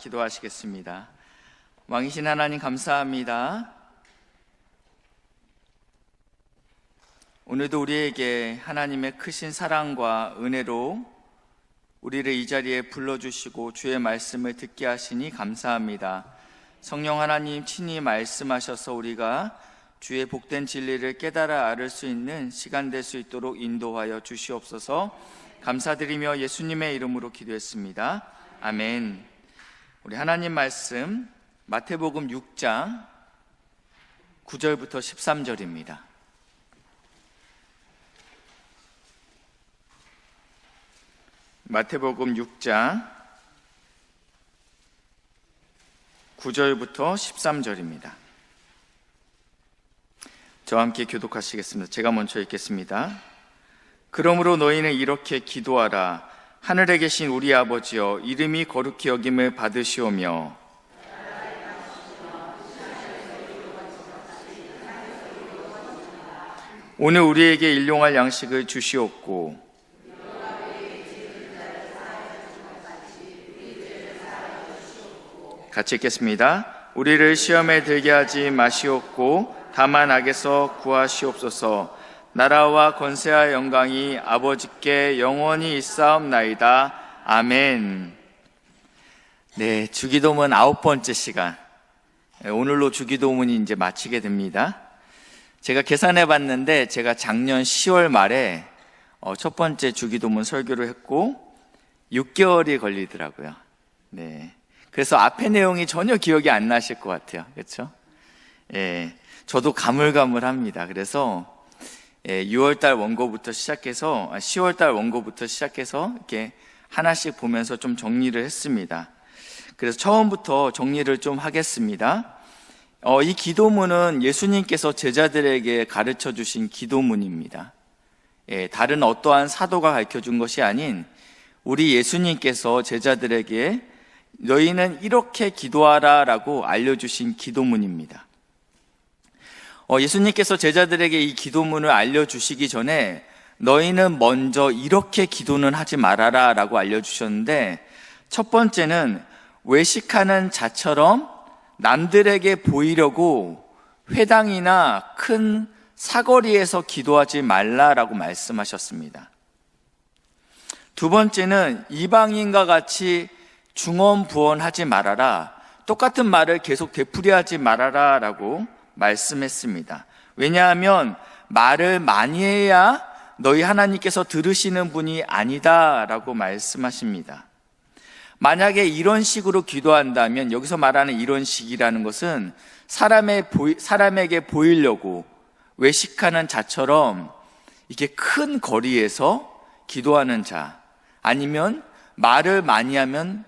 기도하시겠습니다. 왕이신 하나님 감사합니다. 오늘도 우리에게 하나님의 크신 사랑과 은혜로 우리를 이 자리에 불러주시고 주의 말씀을 듣게 하시니 감사합니다. 성령 하나님 친히 말씀하셔서 우리가 주의 복된 진리를 깨달아 알을 수 있는 시간 될 수 있도록 인도하여 주시옵소서. 감사드리며 예수님의 이름으로 기도했습니다. 아멘. 우리 하나님 말씀 마태복음 6장 9절부터 13절입니다. 마태복음 6장 9절부터 13절입니다. 저와 함께 교독하시겠습니다. 제가 먼저 읽겠습니다. 그러므로 너희는 이렇게 기도하라. 하늘에 계신 우리 아버지여, 이름이 거룩히 여김을 받으시오며 오늘 우리에게 일용할 양식을 주시옵고 같이 읽겠습니다. 우리를 시험에 들게 하지 마시옵고 다만 악에서 구하시옵소서. 나라와 권세와 영광이 아버지께 영원히 있사옵나이다. 아멘. 네, 주기도문 9번째 시간. 오늘로 주기도문이 이제 마치게 됩니다. 제가 계산해 봤는데 제가 작년 10월 말에 첫 번째 주기도문 설교를 했고 6개월이 걸리더라고요. 네. 그래서 앞에 내용이 전혀 기억이 안 나실 것 같아요. 그렇죠? 예. 저도 가물가물합니다. 그래서 6월달 원고부터 시작해서 10월달 원고부터 시작해서 이렇게 하나씩 보면서 좀 정리를 했습니다. 그래서 처음부터 정리를 좀 하겠습니다. 이 기도문은 예수님께서 제자들에게 가르쳐 주신 기도문입니다. 다른 어떠한 사도가 가르쳐 준 것이 아닌 우리 예수님께서 제자들에게 너희는 이렇게 기도하라 라고 알려주신 기도문입니다. 예수님께서 제자들에게 이 기도문을 알려주시기 전에 너희는 먼저 이렇게 기도는 하지 말아라 라고 알려주셨는데, 첫 번째는 외식하는 자처럼 남들에게 보이려고 회당이나 큰 사거리에서 기도하지 말라라고 말씀하셨습니다. 두 번째는 이방인과 같이 중언부언하지 말아라, 똑같은 말을 계속 되풀이하지 말아라 라고 말씀했습니다. 왜냐하면 말을 많이 해야 너희 하나님께서 들으시는 분이 아니다 라고 말씀하십니다. 만약에 이런 식으로 기도한다면, 여기서 말하는 이런 식이라는 것은 사람에게 보이려고 외식하는 자처럼 이렇게 큰 거리에서 기도하는 자, 아니면 말을 많이 하면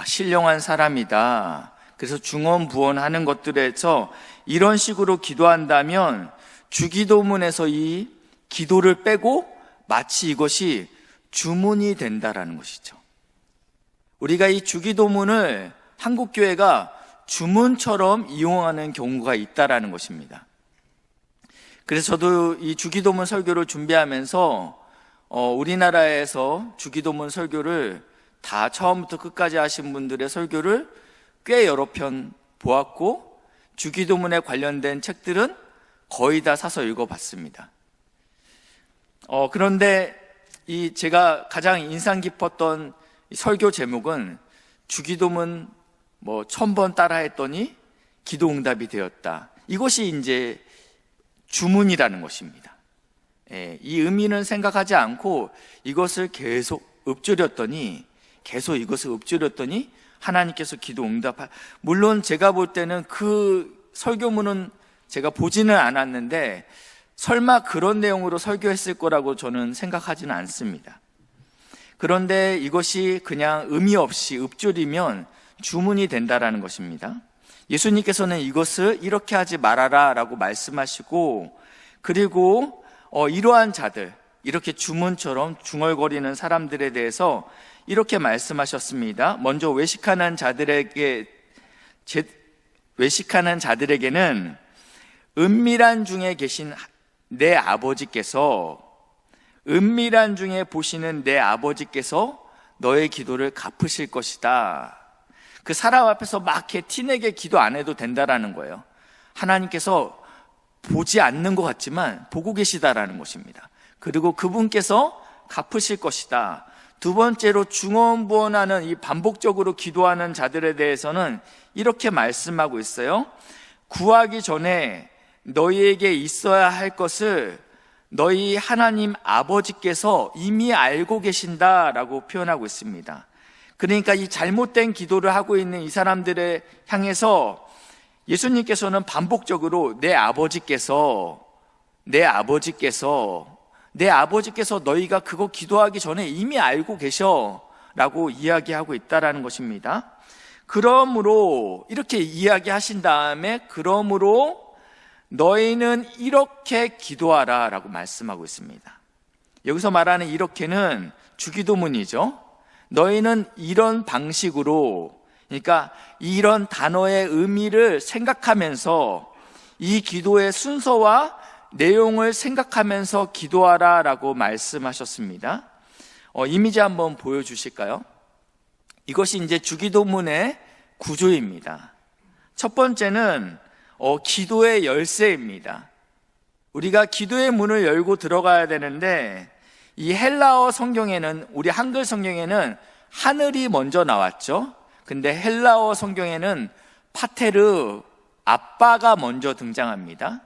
신령한 사람이다, 그래서 중언부언하는 것들에서 이런 식으로 기도한다면 주기도문에서 이 기도를 빼고 마치 이것이 주문이 된다라는 것이죠. 우리가 이 주기도문을 한국교회가 주문처럼 이용하는 경우가 있다라는 것입니다. 그래서 저도 이 주기도문 설교를 준비하면서 우리나라에서 주기도문 설교를 다 처음부터 끝까지 하신 분들의 설교를 꽤 여러 편 보았고, 주기도문에 관련된 책들은 거의 다 사서 읽어봤습니다. 그런데 제가 가장 인상 깊었던 설교 제목은 주기도문 1000번 따라했더니 기도응답이 되었다. 이것이 이제 주문이라는 것입니다. 이 의미는 생각하지 않고 이것을 계속 읊조렸더니 하나님께서 기도 물론 제가 볼 때는 그 설교문은 제가 보지는 않았는데 설마 그런 내용으로 설교했을 거라고 저는 생각하지는 않습니다. 그런데 이것이 그냥 의미 없이 읊조리면 주문이 된다라는 것입니다. 예수님께서는 이것을 이렇게 하지 말아라 라고 말씀하시고, 그리고 이러한 자들, 이렇게 주문처럼 중얼거리는 사람들에 대해서 이렇게 말씀하셨습니다. 먼저 외식하는 자들에게는 은밀한 중에 계신 내 아버지께서, 은밀한 중에 보시는 내 아버지께서 너의 기도를 갚으실 것이다. 그 사람 앞에서 막 이렇게 티내게 기도 안 해도 된다라는 거예요. 하나님께서 보지 않는 것 같지만 보고 계시다라는 것입니다. 그리고 그분께서 갚으실 것이다. 두 번째로 중언부언하는 이 반복적으로 기도하는 자들에 대해서는 이렇게 말씀하고 있어요. 구하기 전에 너희에게 있어야 할 것을 너희 하나님 아버지께서 이미 알고 계신다라고 표현하고 있습니다. 그러니까 이 잘못된 기도를 하고 있는 이 사람들을 향해서 예수님께서는 반복적으로 내 아버지께서 너희가 그거 기도하기 전에 이미 알고 계셔 라고 이야기하고 있다라는 것입니다. 그러므로 이렇게 이야기하신 다음에 그러므로 너희는 이렇게 기도하라 라고 말씀하고 있습니다. 여기서 말하는 이렇게는 주기도문이죠. 너희는 이런 방식으로, 그러니까 이런 단어의 의미를 생각하면서 이 기도의 순서와 내용을 생각하면서 기도하라 라고 말씀하셨습니다. 이미지 한번 보여주실까요? 이것이 이제 주기도문의 구조입니다. 첫 번째는 기도의 열쇠입니다. 우리가 기도의 문을 열고 들어가야 되는데 이 헬라어 성경에는, 우리 한글 성경에는 하늘이 먼저 나왔죠. 근데 헬라어 성경에는 파테르, 아빠가 먼저 등장합니다.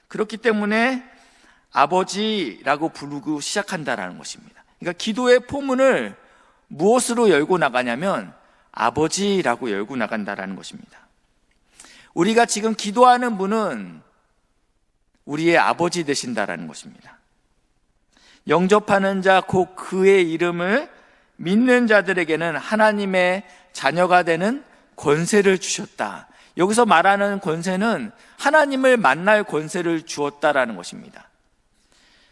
그렇기 때문에 아버지라고 부르고 시작한다라는 것입니다. 그러니까 기도의 포문을 무엇으로 열고 나가냐면 아버지라고 열고 나간다라는 것입니다. 우리가 지금 기도하는 분은 우리의 아버지 되신다라는 것입니다. 영접하는 자 곧 그의 이름을 믿는 자들에게는 하나님의 자녀가 되는 권세를 주셨다. 여기서 말하는 권세는 하나님을 만날 권세를 주었다라는 것입니다.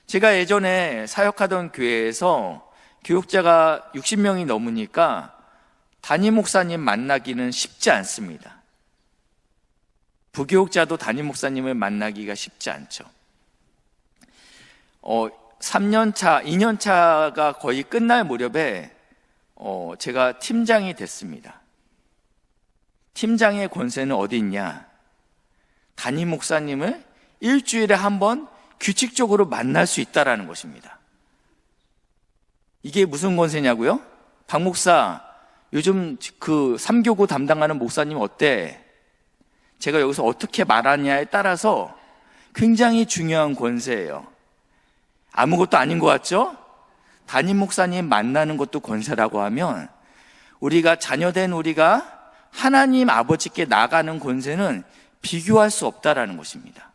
제가 예전에 사역하던 교회에서 교육자가 60명이 넘으니까 담임 목사님 만나기는 쉽지 않습니다. 부교육자도 담임 목사님을 만나기가 쉽지 않죠. 3년차, 2년차가 거의 끝날 무렵에 제가 팀장이 됐습니다. 팀장의 권세는 어디 있냐? 담임 목사님을 일주일에 한 번 규칙적으로 만날 수 있다라는 것입니다. 이게 무슨 권세냐고요? 박 목사, 요즘 그 3교구 담당하는 목사님 어때? 제가 여기서 어떻게 말하냐에 따라서 굉장히 중요한 권세예요. 아무것도 아닌 것 같죠? 담임 목사님 만나는 것도 권세라고 하면 우리가 자녀된 우리가 하나님 아버지께 나가는 권세는 비교할 수 없다라는 것입니다.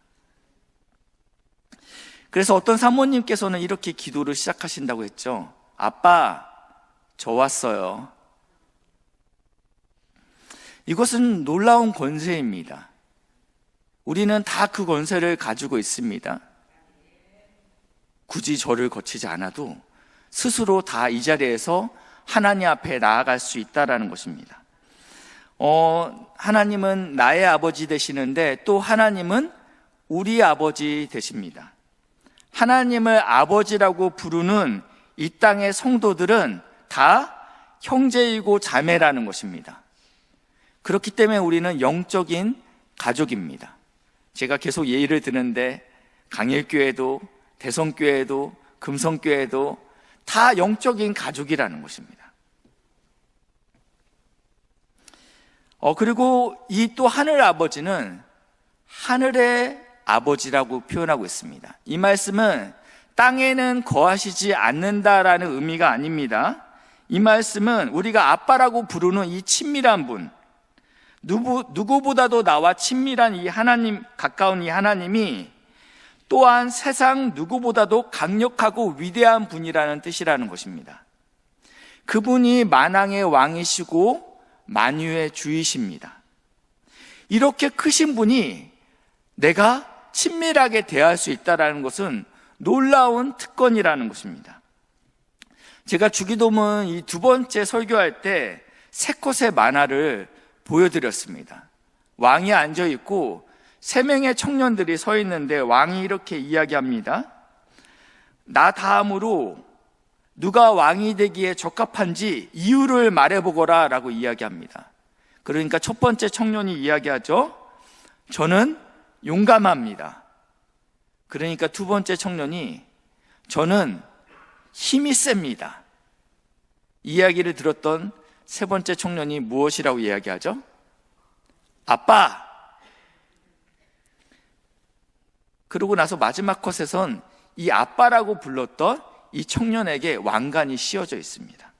그래서 어떤 사모님께서는 이렇게 기도를 시작하신다고 했죠. 아빠, 저 왔어요. 이것은 놀라운 권세입니다. 우리는 다 그 권세를 가지고 있습니다. 굳이 저를 거치지 않아도 스스로 다 이 자리에서 하나님 앞에 나아갈 수 있다라는 것입니다. 하나님은 나의 아버지 되시는데 또 하나님은 우리 아버지 되십니다. 하나님을 아버지라고 부르는 이 땅의 성도들은 다 형제이고 자매라는 것입니다. 그렇기 때문에 우리는 영적인 가족입니다. 제가 계속 예의를 드는데 강일교회도 대성교회도 금성교회도 다 영적인 가족이라는 것입니다. 그리고 이 또 하늘 아버지는 하늘의 아버지라고 표현하고 있습니다. 이 말씀은 땅에는 거하시지 않는다라는 의미가 아닙니다. 이 말씀은 우리가 아빠라고 부르는 이 친밀한 분, 누구보다도 나와 친밀한 이 하나님, 가까운 이 하나님이 또한 세상 누구보다도 강력하고 위대한 분이라는 뜻이라는 것입니다. 그분이 만왕의 왕이시고 만유의 주이십니다. 이렇게 크신 분이 내가 친밀하게 대할 수 있다는 것은 놀라운 특권이라는 것입니다. 제가 주기도문 이 두 번째 설교할 때 세 컷의 만화를 보여드렸습니다. 왕이 앉아있고 3명의 청년들이 서 있는데 왕이 이렇게 이야기합니다. 나 다음으로 누가 왕이 되기에 적합한지 이유를 말해보거라 라고 이야기합니다. 그러니까 첫 번째 청년이 이야기하죠. 저는 용감합니다. 그러니까 두 번째 청년이 저는 힘이 셉니다. 이야기를 들었던 세 번째 청년이 무엇이라고 이야기하죠? 아빠! 그러고 나서 마지막 컷에선 이 아빠라고 불렀던 이 청년에게 왕관이 씌워져 있습니다.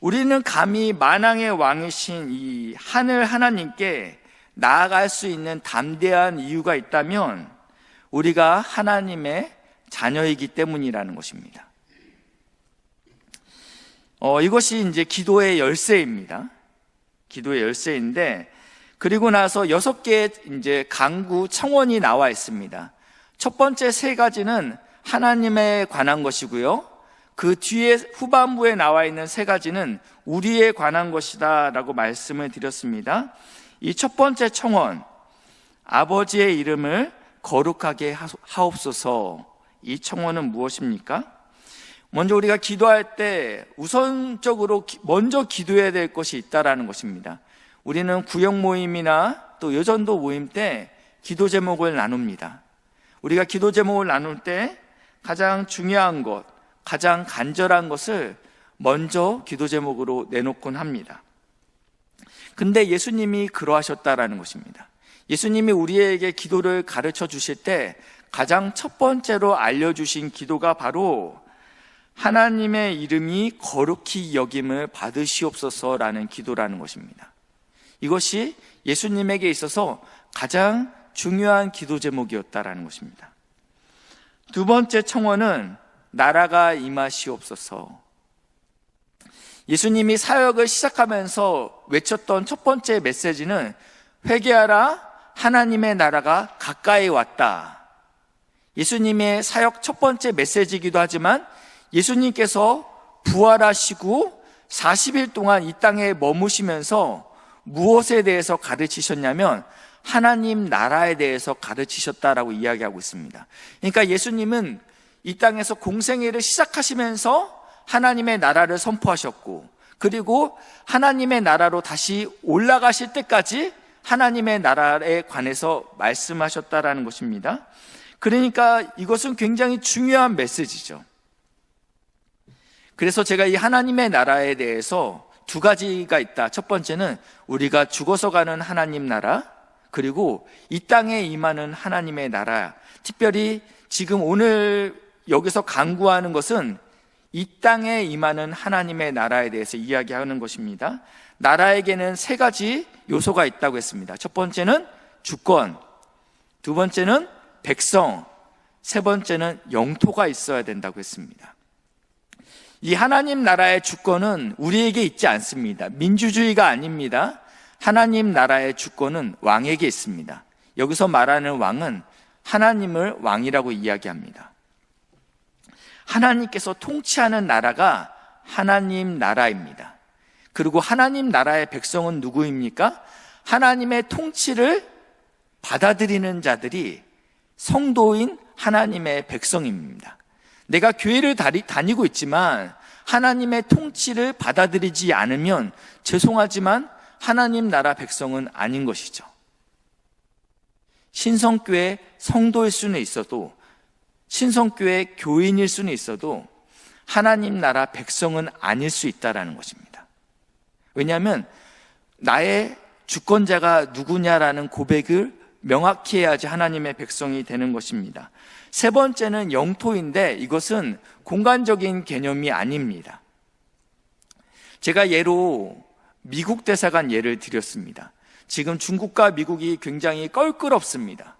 우리는 감히 만왕의 왕이신 이 하늘 하나님께 나아갈 수 있는 담대한 이유가 있다면 우리가 하나님의 자녀이기 때문이라는 것입니다. 이것이 이제 기도의 열쇠입니다. 기도의 열쇠인데, 그리고 나서 6개의 이제 강구 청원이 나와 있습니다. 첫 번째 3가지는 하나님에 관한 것이고요. 그 뒤에 후반부에 나와 있는 3가지는 우리에 관한 것이다 라고 말씀을 드렸습니다. 이 첫 번째 청원, 아버지의 이름을 거룩하게 하옵소서. 이 청원은 무엇입니까? 먼저 우리가 기도할 때 우선적으로 먼저 기도해야 될 것이 있다라는 것입니다. 우리는 구역 모임이나 또 여전도 모임 때 기도 제목을 나눕니다. 우리가 기도 제목을 나눌 때 가장 중요한 것, 가장 간절한 것을 먼저 기도 제목으로 내놓곤 합니다. 근데 예수님이 그러하셨다라는 것입니다. 예수님이 우리에게 기도를 가르쳐 주실 때 가장 첫 번째로 알려주신 기도가 바로 하나님의 이름이 거룩히 여김을 받으시옵소서라는 기도라는 것입니다. 이것이 예수님에게 있어서 가장 중요한 기도 제목이었다라는 것입니다. 두 번째 청원은 나라가 임하시옵소서. 예수님이 사역을 시작하면서 외쳤던 첫 번째 메시지는 회개하라, 하나님의 나라가 가까이 왔다. 예수님의 사역 첫 번째 메시지이기도 하지만 예수님께서 부활하시고 40일 동안 이 땅에 머무시면서 무엇에 대해서 가르치셨냐면 하나님 나라에 대해서 가르치셨다라고 이야기하고 있습니다. 그러니까 예수님은 이 땅에서 공생애를 시작하시면서 하나님의 나라를 선포하셨고, 그리고 하나님의 나라로 다시 올라가실 때까지 하나님의 나라에 관해서 말씀하셨다라는 것입니다. 그러니까 이것은 굉장히 중요한 메시지죠. 그래서 제가 이 하나님의 나라에 대해서 2가지가 있다. 첫 번째는 우리가 죽어서 가는 하나님 나라, 그리고 이 땅에 임하는 하나님의 나라. 특별히 지금 오늘 여기서 강구하는 것은 이 땅에 임하는 하나님의 나라에 대해서 이야기하는 것입니다. 나라에게는 3가지 요소가 있다고 했습니다. 첫 번째는 주권, 두 번째는 백성, 세 번째는 영토가 있어야 된다고 했습니다. 이 하나님 나라의 주권은 우리에게 있지 않습니다. 민주주의가 아닙니다. 하나님 나라의 주권은 왕에게 있습니다. 여기서 말하는 왕은 하나님을 왕이라고 이야기합니다. 하나님께서 통치하는 나라가 하나님 나라입니다. 그리고 하나님 나라의 백성은 누구입니까? 하나님의 통치를 받아들이는 자들이 성도인 하나님의 백성입니다. 내가 교회를 다니고 있지만 하나님의 통치를 받아들이지 않으면 죄송하지만 하나님 나라 백성은 아닌 것이죠. 신성교회 성도일 수는 있어도, 신성교회 교인일 수는 있어도 하나님 나라 백성은 아닐 수 있다는 것입니다. 왜냐하면 나의 주권자가 누구냐라는 고백을 명확히 해야지 하나님의 백성이 되는 것입니다. 세 번째는 영토인데 이것은 공간적인 개념이 아닙니다. 제가 예로 미국 대사관 예를 드렸습니다. 지금 중국과 미국이 굉장히 껄끄럽습니다.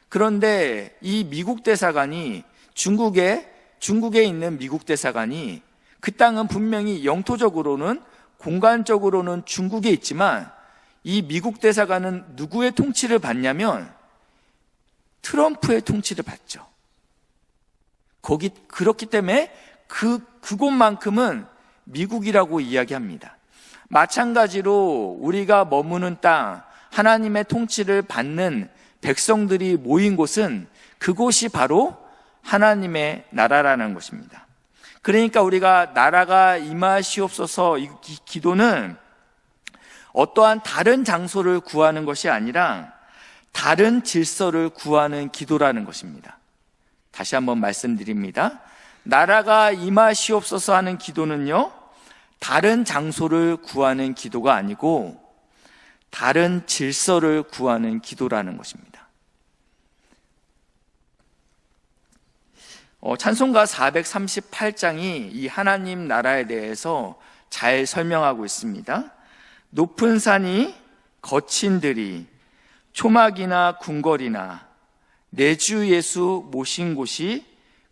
그런데 이 미국 대사관이 중국에 있는 미국 대사관이 그 땅은 분명히 영토적으로는 공간적으로는 중국에 있지만 이 미국 대사관은 누구의 통치를 받냐면 트럼프의 통치를 받죠. 그렇기 때문에 그곳만큼은 미국이라고 이야기합니다. 마찬가지로 우리가 머무는 땅, 하나님의 통치를 받는 백성들이 모인 곳은 그곳이 바로 하나님의 나라라는 것입니다. 그러니까 우리가 나라가 임하시옵소서 이 기도는 어떠한 다른 장소를 구하는 것이 아니라 다른 질서를 구하는 기도라는 것입니다. 다시 한번 말씀드립니다. 나라가 임하시옵소서 하는 기도는요, 다른 장소를 구하는 기도가 아니고 다른 질서를 구하는 기도라는 것입니다. 찬송가 438장이 이 하나님 나라에 대해서 잘 설명하고 있습니다. 높은 산이 거친 들이 초막이나 궁궐이나 내 주 예수 모신 곳이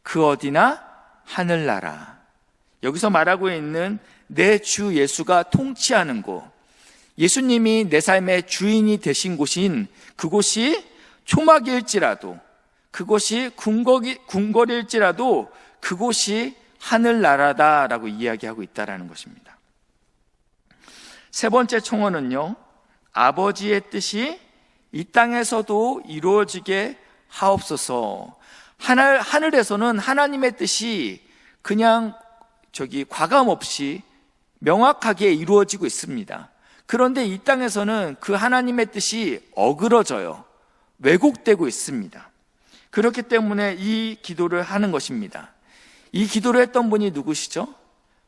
그 어디나 하늘나라. 여기서 말하고 있는 내 주 예수가 통치하는 곳, 예수님이 내 삶의 주인이 되신 곳인 그곳이 초막일지라도, 그곳이 궁궐일지라도 그곳이 하늘나라다라고 이야기하고 있다는 것입니다. 세 번째 청원은요, 아버지의 뜻이 이 땅에서도 이루어지게 하옵소서. 하늘에서는 하나님의 뜻이 그냥 과감 없이 명확하게 이루어지고 있습니다. 그런데 이 땅에서는 그 하나님의 뜻이 어그러져요. 왜곡되고 있습니다. 그렇기 때문에 이 기도를 하는 것입니다. 이 기도를 했던 분이 누구시죠?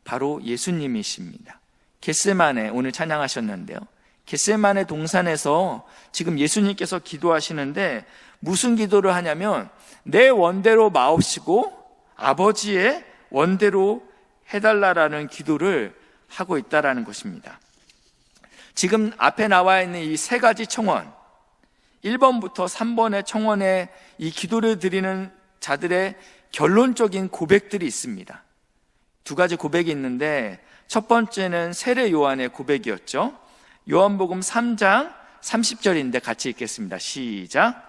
바로 예수님이십니다. 겟세마네, 오늘 찬양하셨는데요, 겟세마네 동산에서 지금 예수님께서 기도하시는데 무슨 기도를 하냐면 내 원대로 마옵시고 아버지의 원대로 해달라라는 기도를 하고 있다라는 것입니다. 지금 앞에 나와 있는 이 세 가지 청원, 1번부터 3번의 청원에 이 기도를 드리는 자들의 결론적인 고백들이 있습니다. 두 가지 고백이 있는데 첫 번째는 세례 요한의 고백이었죠. 요한복음 3장 30절인데 같이 읽겠습니다. 시작.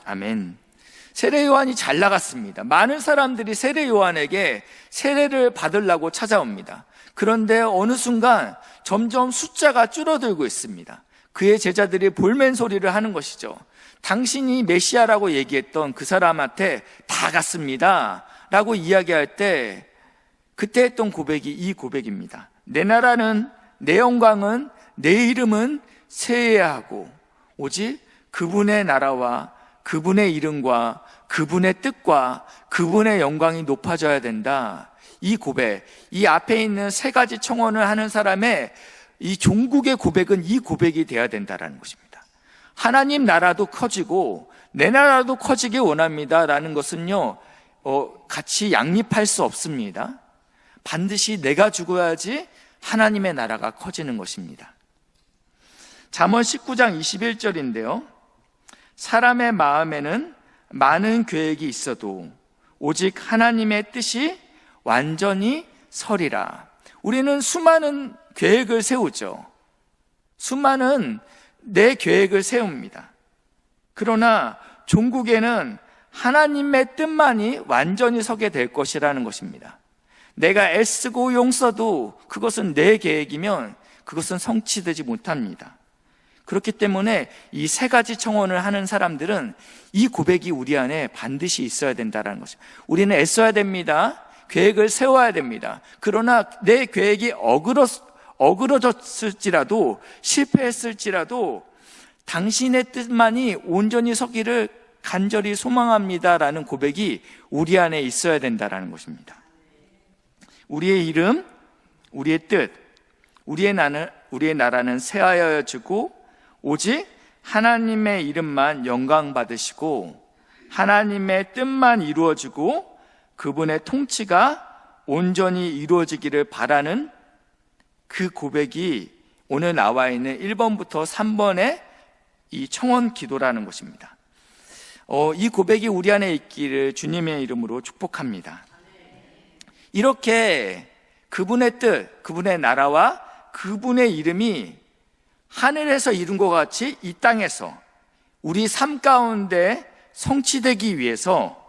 아멘. 세례 요한이 잘 나갔습니다. 많은 사람들이 세례 요한에게 세례를 받으려고 찾아옵니다. 그런데 어느 순간 점점 숫자가 줄어들고 있습니다. 그의 제자들이 볼멘 소리를 하는 것이죠. 당신이 메시아라고 얘기했던 그 사람한테 다 갔습니다 라고 이야기할 때 그때 했던 고백이 이 고백입니다. 내 나라는, 내 영광은, 내 이름은 세해야 하고 오직 그분의 나라와 그분의 이름과 그분의 뜻과 그분의 영광이 높아져야 된다. 이 고백, 이 앞에 있는 세 가지 청원을 하는 사람의 이 종국의 고백은 이 고백이 돼야 된다는 것입니다. 하나님 나라도 커지고 내 나라도 커지기 원합니다라는 것은요, 같이 양립할 수 없습니다. 반드시 내가 죽어야지 하나님의 나라가 커지는 것입니다. 잠언 19장 21절인데요. 사람의 마음에는 많은 계획이 있어도 오직 하나님의 뜻이 완전히 서리라. 우리는 수많은 계획을 세우죠. 수많은 내 계획을 세웁니다. 그러나 종국에는 하나님의 뜻만이 완전히 서게 될 것이라는 것입니다. 내가 애쓰고 용써도 그것은 내 계획이면 그것은 성취되지 못합니다. 그렇기 때문에 이 세 가지 청원을 하는 사람들은 이 고백이 우리 안에 반드시 있어야 된다는 것입니다. 우리는 애써야 됩니다. 계획을 세워야 됩니다. 그러나 내 계획이 어그러졌을지라도 실패했을지라도 당신의 뜻만이 온전히 서기를 간절히 소망합니다라는 고백이 우리 안에 있어야 된다는 것입니다. 우리의 이름, 우리의 뜻, 우리의 나라는 새하여지고 오직 하나님의 이름만 영광 받으시고 하나님의 뜻만 이루어지고 그분의 통치가 온전히 이루어지기를 바라는 그 고백이 오늘 나와 있는 1번부터 3번의 이 청원 기도라는 것입니다. 이 고백이 우리 안에 있기를 주님의 이름으로 축복합니다. 이렇게 그분의 뜻, 그분의 나라와 그분의 이름이 하늘에서 이룬 것 같이 이 땅에서 우리 삶 가운데 성취되기 위해서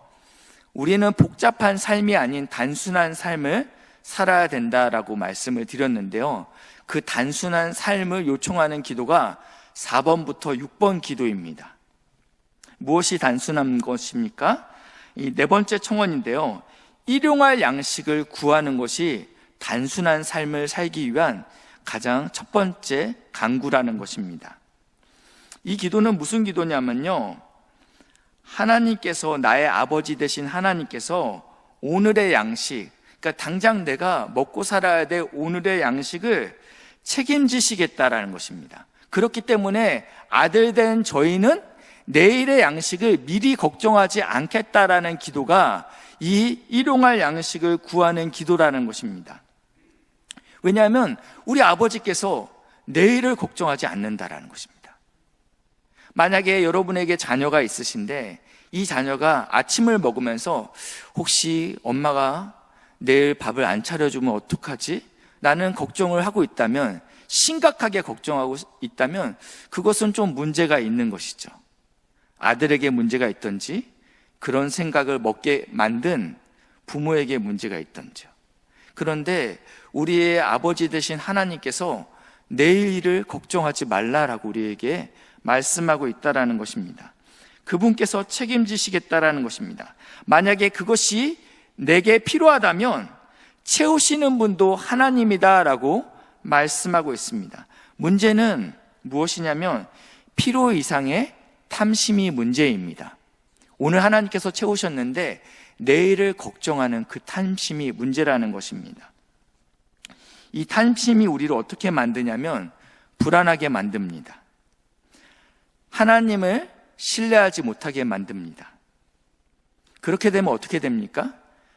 우리는 복잡한 삶이 아닌 단순한 삶을 살아야 된다라고 말씀을 드렸는데요. 그 단순한 삶을 요청하는 기도가 4번부터 6번 기도입니다. 무엇이 단순한 것입니까? 이 네 번째 청원인데요. 일용할 양식을 구하는 것이 단순한 삶을 살기 위한 가장 첫 번째 간구라는 것입니다. 이 기도는 무슨 기도냐면요, 하나님께서, 나의 아버지 되신 하나님께서 오늘의 양식, 그러니까 당장 내가 먹고 살아야 될 오늘의 양식을 책임지시겠다라는 것입니다. 그렇기 때문에 아들 된 저희는 내일의 양식을 미리 걱정하지 않겠다라는 기도가 이 일용할 양식을 구하는 기도라는 것입니다. 왜냐하면 우리 아버지께서 내일을 걱정하지 않는다라는 것입니다. 만약에 여러분에게 자녀가 있으신데 이 자녀가 아침을 먹으면서 혹시 엄마가 내일 밥을 안 차려주면 어떡하지? 라는 걱정을 하고 있다면, 심각하게 걱정하고 있다면 그것은 좀 문제가 있는 것이죠. 아들에게 문제가 있든지, 그런 생각을 먹게 만든 부모에게 문제가 있든지요. 그런데 우리의 아버지 되신 하나님께서 내일 일을 걱정하지 말라라고 우리에게 말씀하고 있다라는 것입니다. 그분께서 책임지시겠다라는 것입니다. 만약에 그것이 내게 필요하다면 채우시는 분도 하나님이다라고 말씀하고 있습니다. 문제는 무엇이냐면 필요 이상의 탐심이 문제입니다. 오늘 하나님께서 채우셨는데 내일을 걱정하는 그 탐심이 문제라는 것입니다. 이 탐심이 우리를 어떻게 만드냐면 불안하게 만듭니다. 하나님을 신뢰하지 못하게 만듭니다. 그렇게 되면 어떻게 됩니까?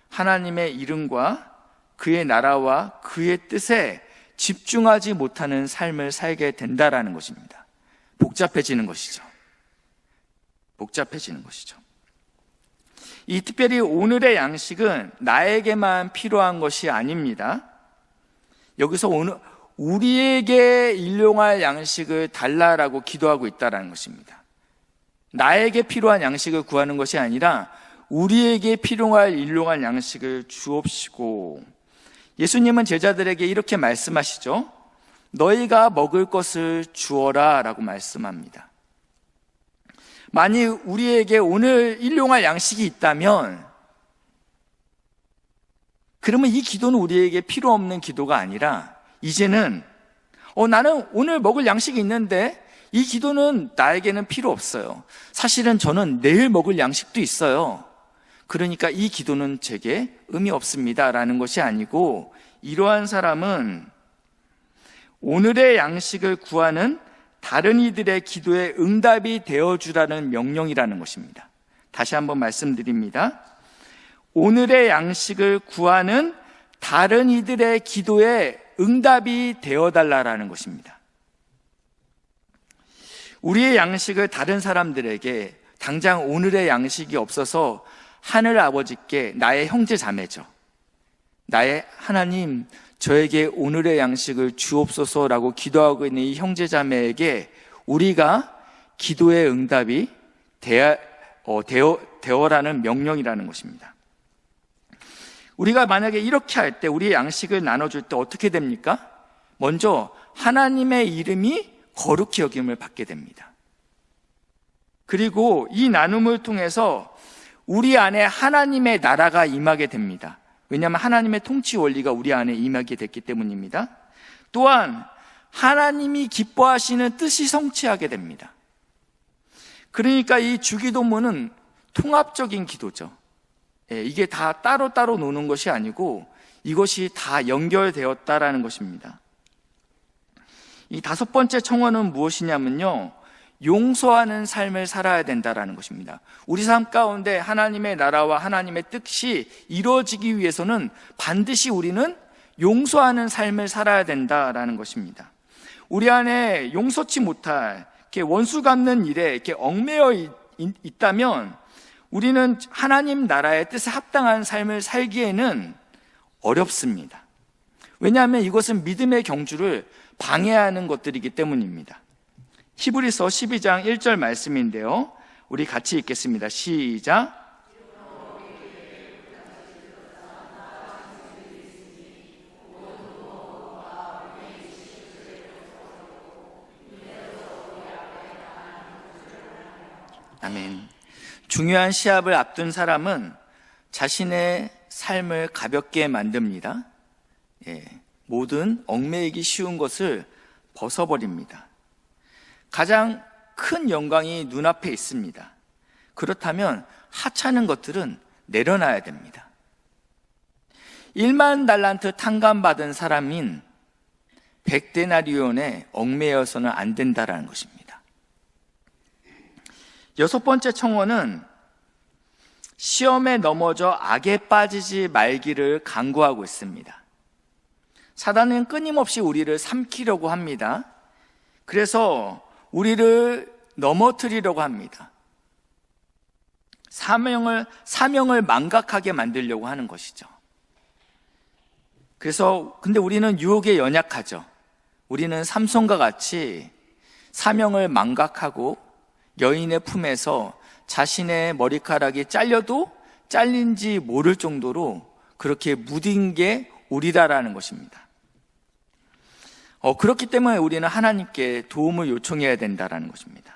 하나님의 이름과 그의 나라와 그의 뜻에 집중하지 못하는 삶을 살게 된다라는 것입니다. 복잡해지는 것이죠. 복잡해지는 것이죠. 이 특별히 오늘의 양식은 나에게만 필요한 것이 아닙니다. 여기서 오늘 우리에게 일용할 양식을 달라라고 기도하고 있다는 것입니다. 나에게 필요한 양식을 구하는 것이 아니라 우리에게 필요할 일용할 양식을 주옵시고, 예수님은 제자들에게 이렇게 말씀하시죠. 너희가 먹을 것을 주어라 라고 말씀합니다. 만일 우리에게 오늘 일용할 양식이 있다면, 그러면 이 기도는 우리에게 필요 없는 기도가 아니라 이제는 나는 오늘 먹을 양식이 있는데 이 기도는 나에게는 필요 없어요. 사실은 저는 내일 먹을 양식도 있어요. 그러니까 이 기도는 제게 의미 없습니다 라는 것이 아니고, 이러한 사람은 오늘의 양식을 구하는 다른 이들의 기도에 응답이 되어주라는 명령이라는 것입니다. 다시 한번 말씀드립니다. 오늘의 양식을 구하는 다른 이들의 기도에 응답이 되어달라는 것입니다. 우리의 양식을 다른 사람들에게, 당장 오늘의 양식이 없어서 하늘 아버지께, 나의 형제 자매죠, 나의 하나님 저에게 오늘의 양식을 주옵소서라고 기도하고 있는 이 형제 자매에게 우리가 기도의 응답이 되어라는 명령이라는 것입니다. 우리가 만약에 이렇게 할 때, 우리의 양식을 나눠줄 때 어떻게 됩니까? 먼저 하나님의 이름이 거룩히 여김을 받게 됩니다. 그리고 이 나눔을 통해서 우리 안에 하나님의 나라가 임하게 됩니다. 왜냐하면 하나님의 통치 원리가 우리 안에 임하게 됐기 때문입니다. 또한 하나님이 기뻐하시는 뜻이 성취하게 됩니다. 그러니까 이 주기도문은 통합적인 기도죠. 이게 다 따로따로 노는 것이 아니고 이것이 다 연결되었다라는 것입니다. 이 다섯 번째 청원은 무엇이냐면요, 용서하는 삶을 살아야 된다라는 것입니다. 우리 삶 가운데 하나님의 나라와 하나님의 뜻이 이루어지기 위해서는 반드시 우리는 용서하는 삶을 살아야 된다라는 것입니다. 우리 안에 용서치 못할, 이렇게 원수 갚는 일에 이렇게 얽매여 있다면 우리는 하나님 나라의 뜻에 합당한 삶을 살기에는 어렵습니다. 왜냐하면 이것은 믿음의 경주를 방해하는 것들이기 때문입니다. 히브리서 12장 1절 말씀인데요, 우리 같이 읽겠습니다. 시작. 아멘. 중요한 시합을 앞둔 사람은 자신의 삶을 가볍게 만듭니다. 모든 얽매이기 쉬운 것을 벗어버립니다. 가장 큰 영광이 눈앞에 있습니다. 그렇다면 하찮은 것들은 내려놔야 됩니다. 1만 달란트 탕감받은 사람인 100데나리온에 얽매여서는 안 된다라는 것입니다. 여섯 번째 청원은 시험에 넘어져 악에 빠지지 말기를 간구하고 있습니다. 사단은 끊임없이 우리를 삼키려고 합니다. 그래서 우리를 넘어뜨리려고 합니다. 사명을 망각하게 만들려고 하는 것이죠. 근데 우리는 유혹에 연약하죠. 우리는 삼손과 같이 사명을 망각하고 여인의 품에서 자신의 머리카락이 잘려도 잘린지 모를 정도로 그렇게 무딘 게 우리다라는 것입니다. 그렇기 때문에 우리는 하나님께 도움을 요청해야 된다라는 것입니다.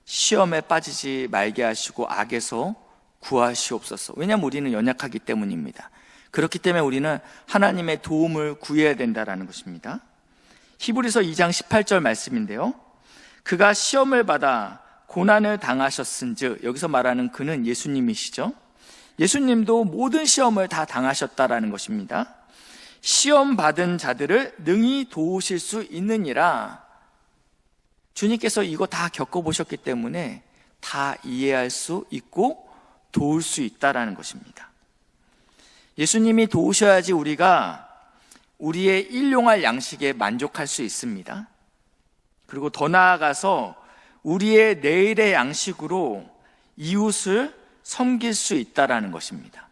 시험에 빠지지 말게 하시고 악에서 구하시옵소서. 왜냐하면 우리는 연약하기 때문입니다. 그렇기 때문에 우리는 하나님의 도움을 구해야 된다라는 것입니다. 히브리서 2장 18절 말씀인데요, 그가 시험을 받아 고난을 당하셨은즉, 여기서 말하는 그는 예수님이시죠. 예수님도 모든 시험을 다 당하셨다라는 것입니다. 시험 받은 자들을 능히 도우실 수 있느니라. 주님께서 이거 다 겪어보셨기 때문에 다 이해할 수 있고 도울 수 있다라는 것입니다. 예수님이 도우셔야지 우리가 우리의 일용할 양식에 만족할 수 있습니다. 그리고 더 나아가서 우리의 내일의 양식으로 이웃을 섬길 수 있다라는 것입니다.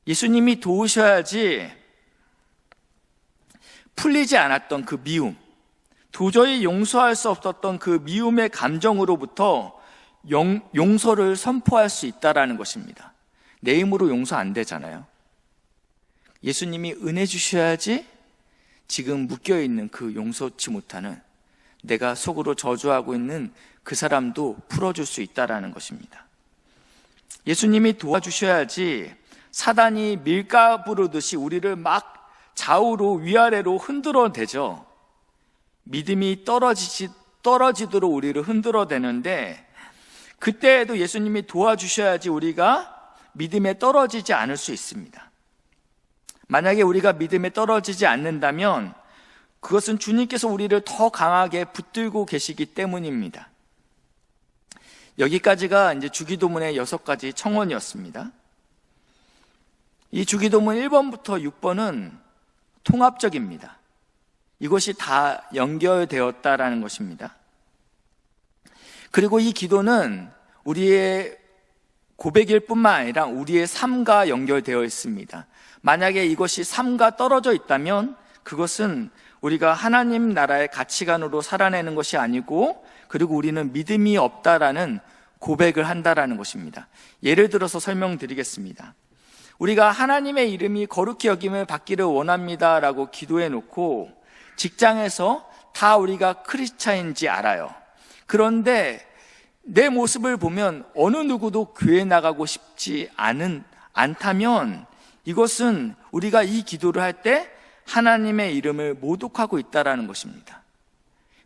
예수님이 도우셔야지 풀리지 않았던 그 미움, 도저히 용서할 수 없었던 그 미움의 감정으로부터 용서를 선포할 수 있다라는 것입니다. 내 힘으로 용서 안 되잖아요. 예수님이 은혜 주셔야지 지금 묶여있는 그 용서치 못하는, 내가 속으로 저주하고 있는 그 사람도 풀어줄 수 있다라는 것입니다. 예수님이 도와주셔야지 사단이 밀가 부르듯이 우리를 막 좌우로 위아래로 흔들어대죠. 믿음이 떨어지도록 우리를 흔들어대는데, 그때에도 예수님이 도와주셔야지 우리가 믿음에 떨어지지 않을 수 있습니다. 만약에 우리가 믿음에 떨어지지 않는다면 그것은 주님께서 우리를 더 강하게 붙들고 계시기 때문입니다. 여기까지가 이제 주기도문의 6가지 청원이었습니다. 이 주기도문 1번부터 6번은 통합적입니다. 이것이 다 연결되었다라는 것입니다. 그리고 이 기도는 우리의 고백일 뿐만 아니라 우리의 삶과 연결되어 있습니다. 만약에 이것이 삶과 떨어져 있다면 그것은 우리가 하나님 나라의 가치관으로 살아내는 것이 아니고, 그리고 우리는 믿음이 없다라는 고백을 한다라는 것입니다. 예를 들어서 설명드리겠습니다. 우리가 하나님의 이름이 거룩히 여김을 받기를 원합니다라고 기도해 놓고 직장에서 다 우리가 크리스찬인지 알아요. 그런데 내 모습을 보면 어느 누구도 교회 나가고 싶지 않다면 이것은 우리가 이 기도를 할 때 하나님의 이름을 모독하고 있다라는 것입니다.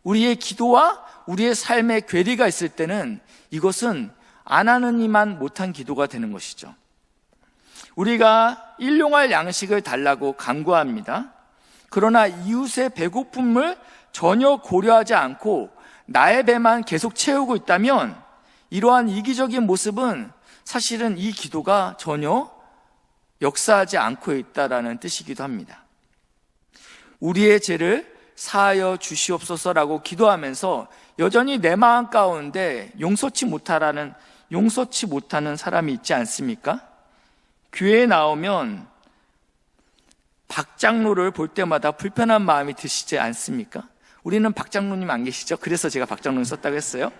우리의 기도와 우리의 삶에 괴리가 있을 때는 이것은 안 하는 이만 못한 기도가 되는 것이죠. 우리가 일용할 양식을 달라고 간구합니다. 그러나 이웃의 배고픔을 전혀 고려하지 않고 나의 배만 계속 채우고 있다면 이러한 이기적인 모습은 사실은 이 기도가 전혀 역사하지 않고 있다라는 뜻이기도 합니다. 우리의 죄를 사하여 주시옵소서라고 기도하면서 여전히 내 마음 가운데 용서치 못하는 사람이 있지 않습니까? 교회에 나오면 박 장로를 볼 때마다 불편한 마음이 드시지 않습니까? 우리는 박 장로님 안 계시죠? 그래서 제가 박 장로님 썼다고 했어요.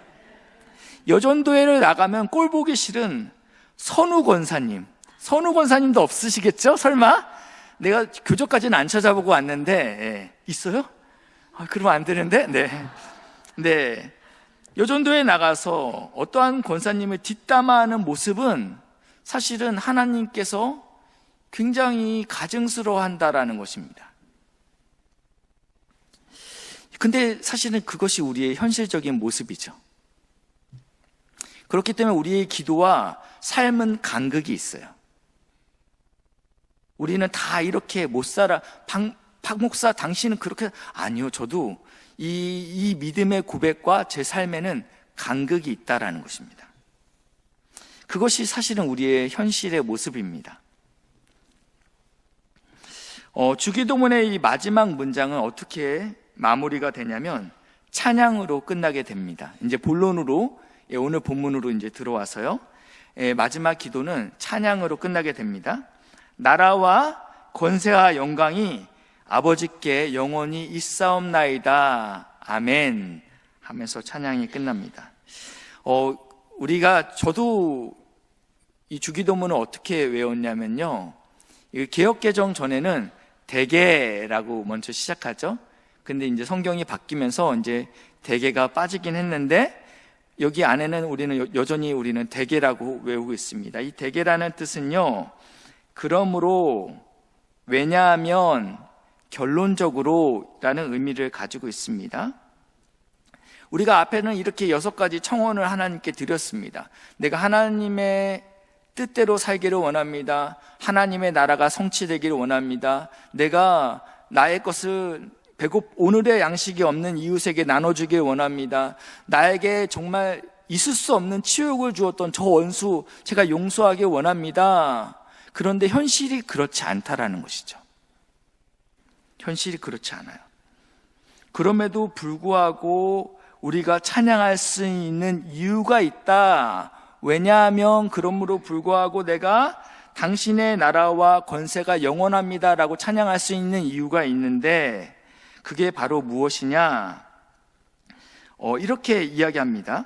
여전도회를 나가면 꼴 보기 싫은 선우 권사님도 없으시겠죠? 설마? 내가 교조까지는 안 찾아보고 왔는데 있어요? 그러면 안 되는데? 네. 여전도에 나가서 어떠한 권사님을 뒷담화하는 모습은 사실은 하나님께서 굉장히 가증스러워한다라는 것입니다. 근데 사실은 그것이 우리의 현실적인 모습이죠. 그렇기 때문에 우리의 기도와 삶은 간극이 있어요. 우리는 다 이렇게 못 살아. 박 목사, 당신은 그렇게. 아니요, 저도 이 믿음의 고백과 제 삶에는 간극이 있다라는 것입니다. 그것이 사실은 우리의 현실의 모습입니다. 주기도문의 이 마지막 문장은 어떻게 마무리가 되냐면 찬양으로 끝나게 됩니다. 이제 본론으로, 오늘 본문으로 이제 들어와서요. 마지막 기도는 찬양으로 끝나게 됩니다. 나라와 권세와 영광이 아버지께 영원히 있사옵나이다. 아멘. 하면서 찬양이 끝납니다. 저도 이 주기도문을 어떻게 외웠냐면요. 개역개정 전에는 대개라고 먼저 시작하죠. 근데 이제 성경이 바뀌면서 이제 대개가 빠지긴 했는데 여기 안에는 여전히 우리는 대개라고 외우고 있습니다. 이 대개라는 뜻은요. 그러므로, 왜냐하면, 결론적으로 라는 의미를 가지고 있습니다. 우리가 앞에는 이렇게 6가지 청원을 하나님께 드렸습니다. 내가 하나님의 뜻대로 살기를 원합니다. 하나님의 나라가 성취되기를 원합니다. 내가 나의 것을 오늘의 양식이 없는 이웃에게 나눠주길 원합니다. 나에게 정말 있을 수 없는 치욕을 주었던 저 원수 제가 용서하길 원합니다. 그런데 현실이 그렇지 않다라는 것이죠. 현실이 그렇지 않아요. 그럼에도 불구하고 우리가 찬양할 수 있는 이유가 있다. 왜냐하면 그러므로 불구하고 내가 당신의 나라와 권세가 영원합니다라고 찬양할 수 있는 이유가 있는데 그게 바로 무엇이냐? 이렇게 이야기합니다.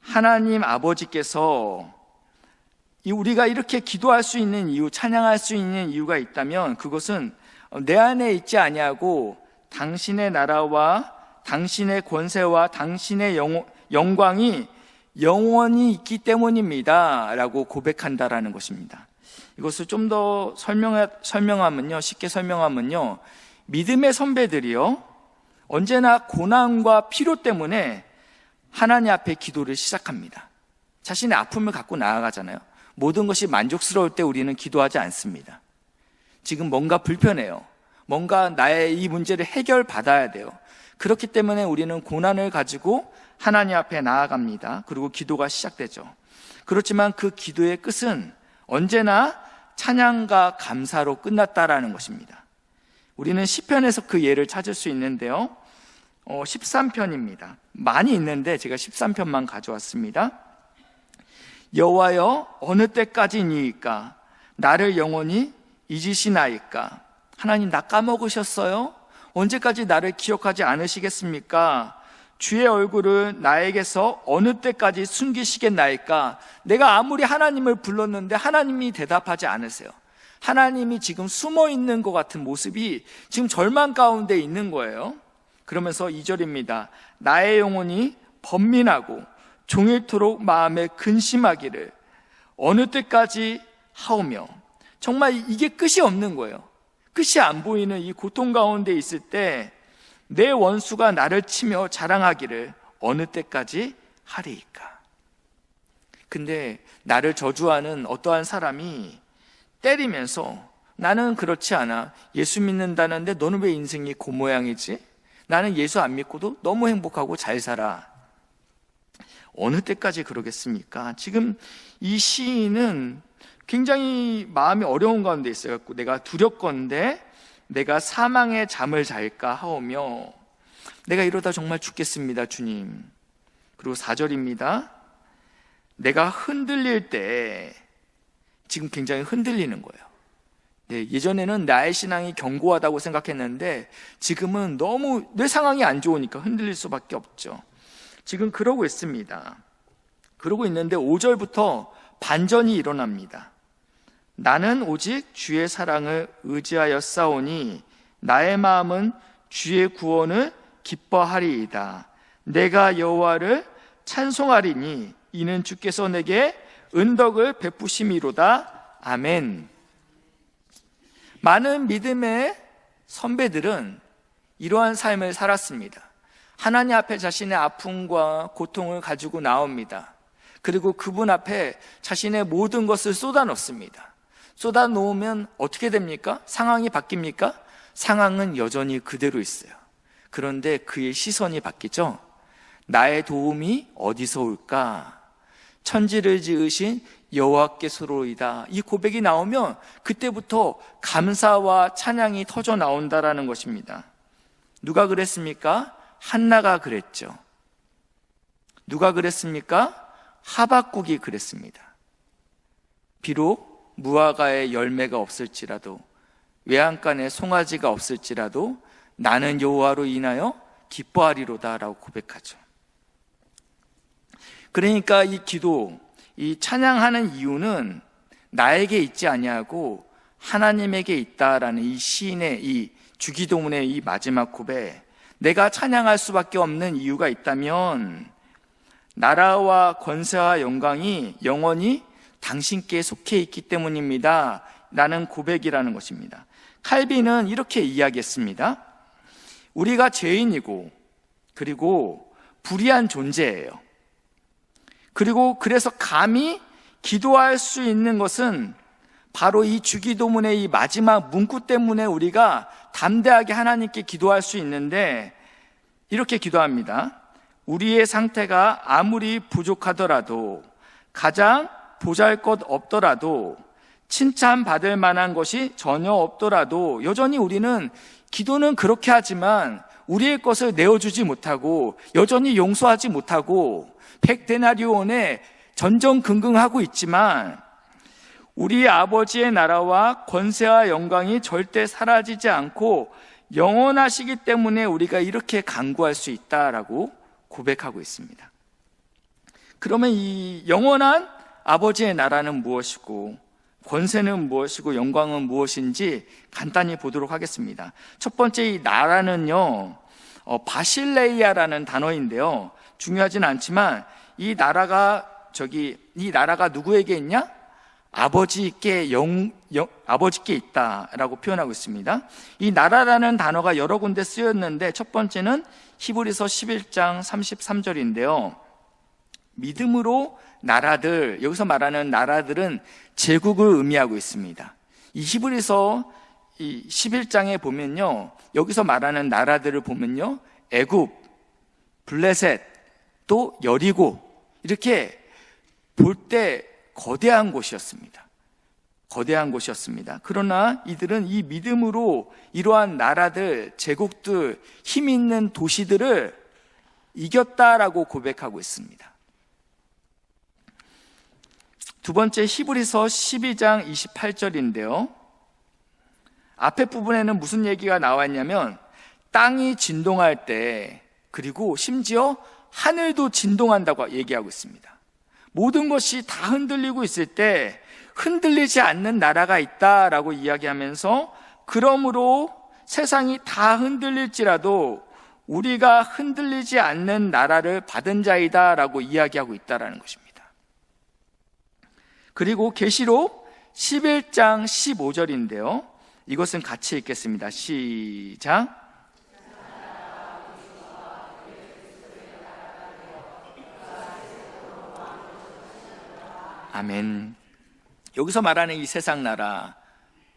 하나님 아버지께서 우리가 이렇게 기도할 수 있는 이유, 찬양할 수 있는 이유가 있다면 그것은 내 안에 있지 아니하고 당신의 나라와 당신의 권세와 당신의 영광이 영원히 있기 때문입니다 라고 고백한다라는 것입니다. 이것을 좀 더 설명하면요, 쉽게 설명하면요, 믿음의 선배들이요 언제나 고난과 필요 때문에 하나님 앞에 기도를 시작합니다. 자신의 아픔을 갖고 나아가잖아요. 모든 것이 만족스러울 때 우리는 기도하지 않습니다. 지금 뭔가 불편해요. 뭔가 나의 이 문제를 해결받아야 돼요. 그렇기 때문에 우리는 고난을 가지고 하나님 앞에 나아갑니다. 그리고 기도가 시작되죠. 그렇지만 그 기도의 끝은 언제나 찬양과 감사로 끝났다라는 것입니다. 우리는 시편에서 그 예를 찾을 수 있는데요. 13편입니다. 많이 있는데 제가 13편만 가져왔습니다. 여호와여 어느 때까지니이까 나를 영원히 잊으시나이까. 하나님 나 까먹으셨어요? 언제까지 나를 기억하지 않으시겠습니까? 주의 얼굴을 나에게서 어느 때까지 숨기시겠나이까. 내가 아무리 하나님을 불렀는데 하나님이 대답하지 않으세요. 하나님이 지금 숨어 있는 것 같은 모습이 지금 절망 가운데 있는 거예요. 그러면서 2절입니다. 나의 영혼이 번민하고 종일토록 마음에 근심하기를 어느 때까지 하오며. 정말 이게 끝이 없는 거예요. 끝이 안 보이는 이 고통 가운데 있을 때 내 원수가 나를 치며 자랑하기를 어느 때까지 하리이까. 근데 나를 저주하는 어떠한 사람이 때리면서 나는 그렇지 않아. 예수 믿는다는데 너는 왜 인생이 그 모양이지? 나는 예수 안 믿고도 너무 행복하고 잘 살아. 어느 때까지 그러겠습니까? 지금 이 시인은 굉장히 마음이 어려운 가운데 있어요. 내가 두렵건대 내가 사망의 잠을 잘까 하오며 내가 이러다 정말 죽겠습니다, 주님. 그리고 4절입니다. 내가 흔들릴 때 지금 굉장히 흔들리는 거예요. 네, 예전에는 나의 신앙이 견고하다고 생각했는데 지금은 너무 내 상황이 안 좋으니까 흔들릴 수밖에 없죠. 지금 그러고 있습니다. 그러고 있는데 5절부터 반전이 일어납니다. 나는 오직 주의 사랑을 의지하여 싸우니 나의 마음은 주의 구원을 기뻐하리이다. 내가 여호와를 찬송하리니 이는 주께서 내게 은덕을 베푸심이로다. 아멘. 많은 믿음의 선배들은 이러한 삶을 살았습니다. 하나님 앞에 자신의 아픔과 고통을 가지고 나옵니다. 그리고 그분 앞에 자신의 모든 것을 쏟아놓습니다. 쏟아놓으면 어떻게 됩니까? 상황이 바뀝니까? 상황은 여전히 그대로 있어요. 그런데 그의 시선이 바뀌죠. 나의 도움이 어디서 올까? 천지를 지으신 여호와께서로이다. 이 고백이 나오면 그때부터 감사와 찬양이 터져 나온다라는 것입니다. 누가 그랬습니까? 한나가 그랬죠. 누가 그랬습니까? 하박국이 그랬습니다. 비록 무화과에 열매가 없을지라도, 외양간에 송아지가 없을지라도 나는 여호와로 인하여 기뻐하리로다 라고 고백하죠. 그러니까 이 기도, 이 찬양하는 이유는 나에게 있지 아니하고 하나님에게 있다라는 이 시인의 이 주기도문의 이 마지막 고백, 내가 찬양할 수밖에 없는 이유가 있다면 나라와 권세와 영광이 영원히 당신께 속해 있기 때문입니다 라는 고백이라는 것입니다. 칼빈은 이렇게 이야기했습니다. 우리가 죄인이고 그리고 불의한 존재예요. 그리고 그래서 감히 기도할 수 있는 것은 바로 이 주기도문의 이 마지막 문구 때문에 우리가 담대하게 하나님께 기도할 수 있는데, 이렇게 기도합니다. 우리의 상태가 아무리 부족하더라도, 가장 보잘것 없더라도, 칭찬받을 만한 것이 전혀 없더라도 여전히 우리는 기도는 그렇게 하지만 우리의 것을 내어주지 못하고 여전히 용서하지 못하고 100데나리온에 전전긍긍하고 있지만 우리 아버지의 나라와 권세와 영광이 절대 사라지지 않고 영원하시기 때문에 우리가 이렇게 간구할 수 있다라고 고백하고 있습니다. 그러면 이 영원한 아버지의 나라는 무엇이고 권세는 무엇이고 영광은 무엇인지 간단히 보도록 하겠습니다. 첫 번째, 이 나라는요, 바실레이아라는 단어인데요. 중요하진 않지만 이 나라가 누구에게 있냐? 아버지께 있다라고 표현하고 있습니다. 이 나라라는 단어가 여러 군데 쓰였는데 첫 번째는 히브리서 11장 33절인데요. 믿음으로 나라들, 여기서 말하는 나라들은 제국을 의미하고 있습니다. 이 히브리서 11장에 보면요, 여기서 말하는 나라들을 보면요, 애굽, 블레셋, 또 여리고, 이렇게 볼 때 거대한 곳이었습니다. 거대한 곳이었습니다. 그러나 이들은 이 믿음으로 이러한 나라들, 제국들, 힘 있는 도시들을 이겼다라고 고백하고 있습니다. 두 번째, 히브리서 12장 28절인데요. 앞에 부분에는 무슨 얘기가 나왔냐면 땅이 진동할 때, 그리고 심지어 하늘도 진동한다고 얘기하고 있습니다. 모든 것이 다 흔들리고 있을 때 흔들리지 않는 나라가 있다라고 이야기하면서, 그러므로 세상이 다 흔들릴지라도 우리가 흔들리지 않는 나라를 받은 자이다라고 이야기하고 있다라는 것입니다. 그리고 계시록 11장 15절인데요. 이것은 같이 읽겠습니다. 시작. 아멘. 여기서 말하는 이 세상 나라,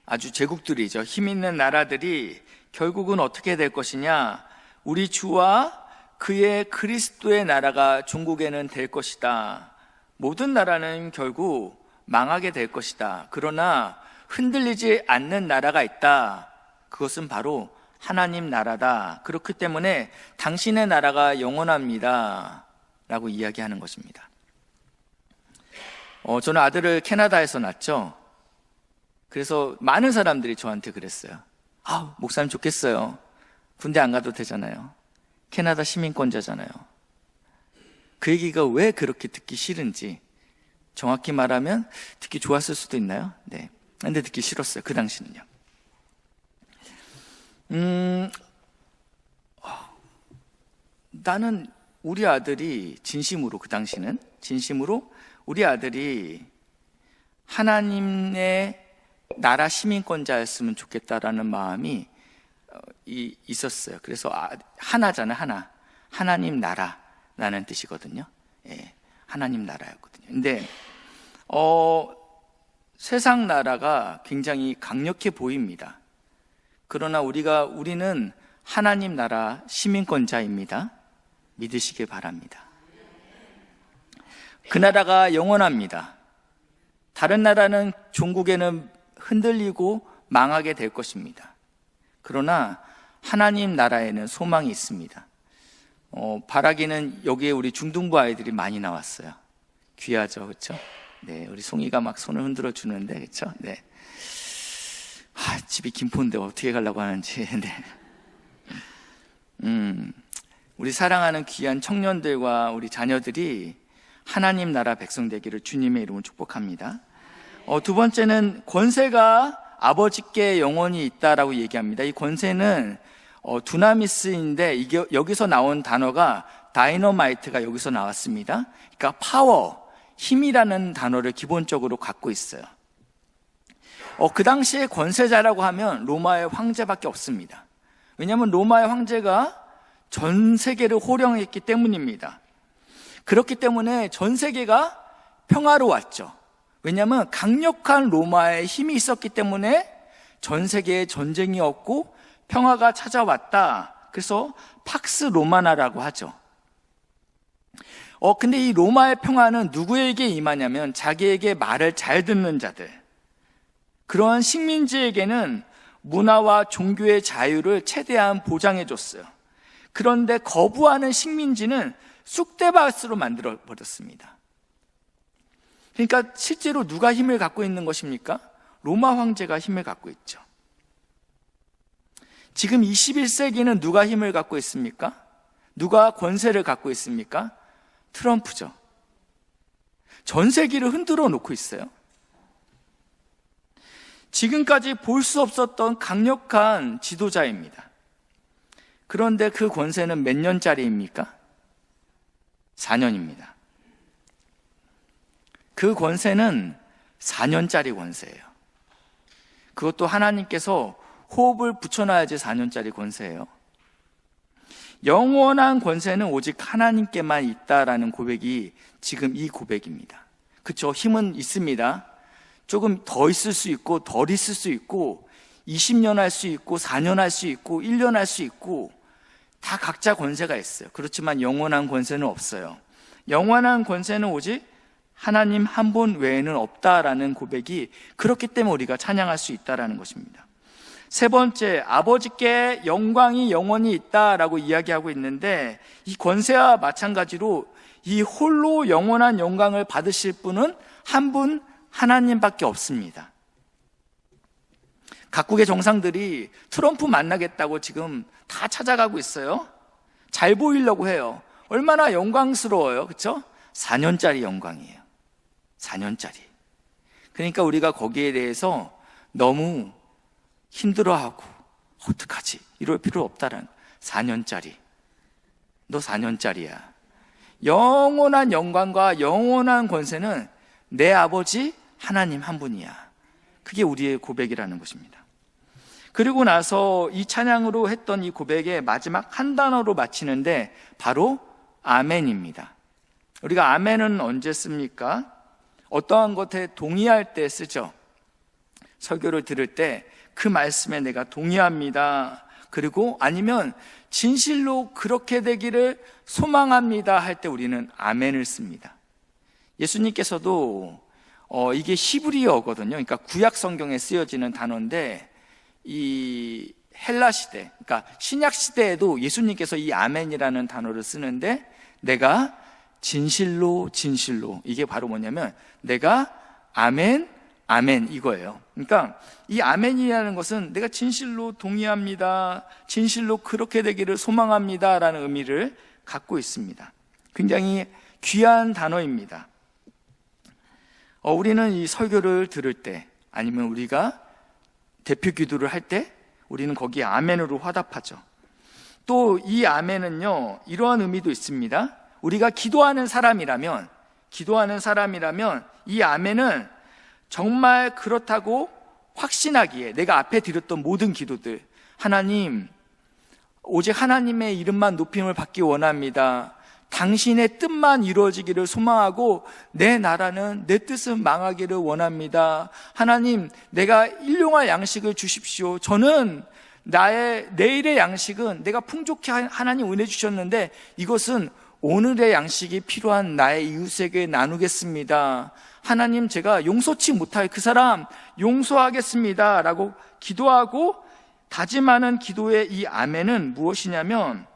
아주 제국들이죠. 힘 있는 나라들이 결국은 어떻게 될 것이냐? 우리 주와 그의 그리스도의 나라가 종국에는 될 것이다. 모든 나라는 결국 망하게 될 것이다. 그러나 흔들리지 않는 나라가 있다. 그것은 바로 하나님 나라다. 그렇기 때문에 당신의 나라가 영원합니다 라고 이야기하는 것입니다. 저는 아들을 캐나다에서 낳았죠. 그래서 많은 사람들이 저한테 그랬어요. 목사님 좋겠어요. 군대 안 가도 되잖아요. 캐나다 시민권자잖아요. 그 얘기가 왜 그렇게 듣기 싫은지, 정확히 말하면 듣기 좋았을 수도 있나요? 네. 근데 듣기 싫었어요. 그 당시는요. 나는 우리 아들이 진심으로, 그 당시는 진심으로 우리 아들이 하나님의 나라 시민권자였으면 좋겠다라는 마음이 있었어요. 그래서 하나잖아요. 하나님 나라라는 뜻이거든요. 예, 하나님 나라였거든요. 근데 세상 나라가 굉장히 강력해 보입니다. 그러나 우리는 하나님 나라 시민권자입니다. 믿으시길 바랍니다. 그 나라가 영원합니다. 다른 나라는 종국에는 흔들리고 망하게 될 것입니다. 그러나 하나님 나라에는 소망이 있습니다. 바라기는 여기에 우리 중등부 아이들이 많이 나왔어요. 귀하죠, 그렇죠? 네, 우리 송이가 막 손을 흔들어 주는데, 그렇죠? 네. 집이 김포인데 어떻게 가려고 하는지. 네. 우리 사랑하는 귀한 청년들과 우리 자녀들이 하나님 나라 백성 되기를 주님의 이름으로 축복합니다. 두 번째는 권세가 아버지께 영원히 있다라고 얘기합니다. 이 권세는 두나미스인데 이게 여기서 나온 단어가 다이너마이트가 여기서 나왔습니다. 그러니까 파워, 힘이라는 단어를 기본적으로 갖고 있어요. 그 당시에 권세자라고 하면 로마의 황제밖에 없습니다. 왜냐하면 로마의 황제가 전 세계를 호령했기 때문입니다. 그렇기 때문에 전 세계가 평화로웠죠. 왜냐하면 강력한 로마의 힘이 있었기 때문에 전 세계에 전쟁이 없고 평화가 찾아왔다. 그래서 팍스 로마나라고 하죠. 근데 이 로마의 평화는 누구에게 임하냐면 자기에게 말을 잘 듣는 자들, 그러한 식민지에게는 문화와 종교의 자유를 최대한 보장해 줬어요. 그런데 거부하는 식민지는 쑥대밭으로 만들어 버렸습니다. 그러니까 실제로 누가 힘을 갖고 있는 것입니까? 로마 황제가 힘을 갖고 있죠. 지금 21세기는 누가 힘을 갖고 있습니까? 누가 권세를 갖고 있습니까? 트럼프죠. 전 세계를 흔들어 놓고 있어요. 지금까지 볼 수 없었던 강력한 지도자입니다. 그런데 그 권세는 몇 년짜리입니까? 4년입니다. 그 권세는 4년짜리 권세예요. 그것도 하나님께서 호흡을 붙여놔야지 4년짜리 권세예요. 영원한 권세는 오직 하나님께만 있다라는 고백이 지금 이 고백입니다. 그렇죠? 힘은 있습니다. 조금 더 있을 수 있고 덜 있을 수 있고 20년 할 수 있고 4년 할 수 있고 1년 할 수 있고 다 각자 권세가 있어요. 그렇지만 영원한 권세는 없어요. 영원한 권세는 오직 하나님 한 분 외에는 없다라는 고백이 그렇기 때문에 우리가 찬양할 수 있다라는 것입니다. 세 번째, 아버지께 영광이 영원히 있다라고 이야기하고 있는데 이 권세와 마찬가지로 이 홀로 영원한 영광을 받으실 분은 한 분 하나님밖에 없습니다. 각국의 정상들이 트럼프 만나겠다고 지금 다 찾아가고 있어요. 잘 보이려고 해요. 얼마나 영광스러워요. 그렇죠? 4년짜리 영광이에요. 4년짜리. 그러니까 우리가 거기에 대해서 너무 힘들어하고 어떡하지? 이럴 필요 없다라는 4년짜리. 너 4년짜리야. 영원한 영광과 영원한 권세는 내 아버지 하나님 한 분이야. 그게 우리의 고백이라는 것입니다. 그리고 나서 이 찬양으로 했던 이 고백의 마지막 한 단어로 마치는데 바로 아멘입니다. 우리가 아멘은 언제 씁니까? 어떠한 것에 동의할 때 쓰죠. 설교를 들을 때 그 말씀에 내가 동의합니다. 그리고 아니면 진실로 그렇게 되기를 소망합니다 할 때 우리는 아멘을 씁니다. 예수님께서도 이게 히브리어거든요. 그러니까 구약 성경에 쓰여지는 단어인데 이 헬라 시대, 그러니까 신약 시대에도 예수님께서 이 아멘이라는 단어를 쓰는데 내가 진실로 이게 바로 뭐냐면 내가 아멘 이거예요. 그러니까 이 아멘이라는 것은 내가 진실로 동의합니다. 진실로 그렇게 되기를 소망합니다 라는 의미를 갖고 있습니다. 굉장히 귀한 단어입니다. 우리는 이 설교를 들을 때 아니면 우리가 대표 기도를 할 때 우리는 거기에 아멘으로 화답하죠. 또 이 아멘은요 이러한 의미도 있습니다. 우리가 기도하는 사람이라면 이 아멘은 정말 그렇다고 확신하기에 내가 앞에 드렸던 모든 기도들, 하나님, 오직 하나님의 이름만 높임을 받기 원합니다. 당신의 뜻만 이루어지기를 소망하고 내 나라는 내 뜻은 망하기를 원합니다. 하나님, 내가 일용할 양식을 주십시오. 저는 내일의 양식은 내가 풍족히 하나님 은혜 주셨는데 이것은 오늘의 양식이 필요한 나의 이웃에게 나누겠습니다. 하나님, 제가 용서치 못할 그 사람 용서하겠습니다 라고 기도하고 다짐하는 기도의 이 아멘은 무엇이냐면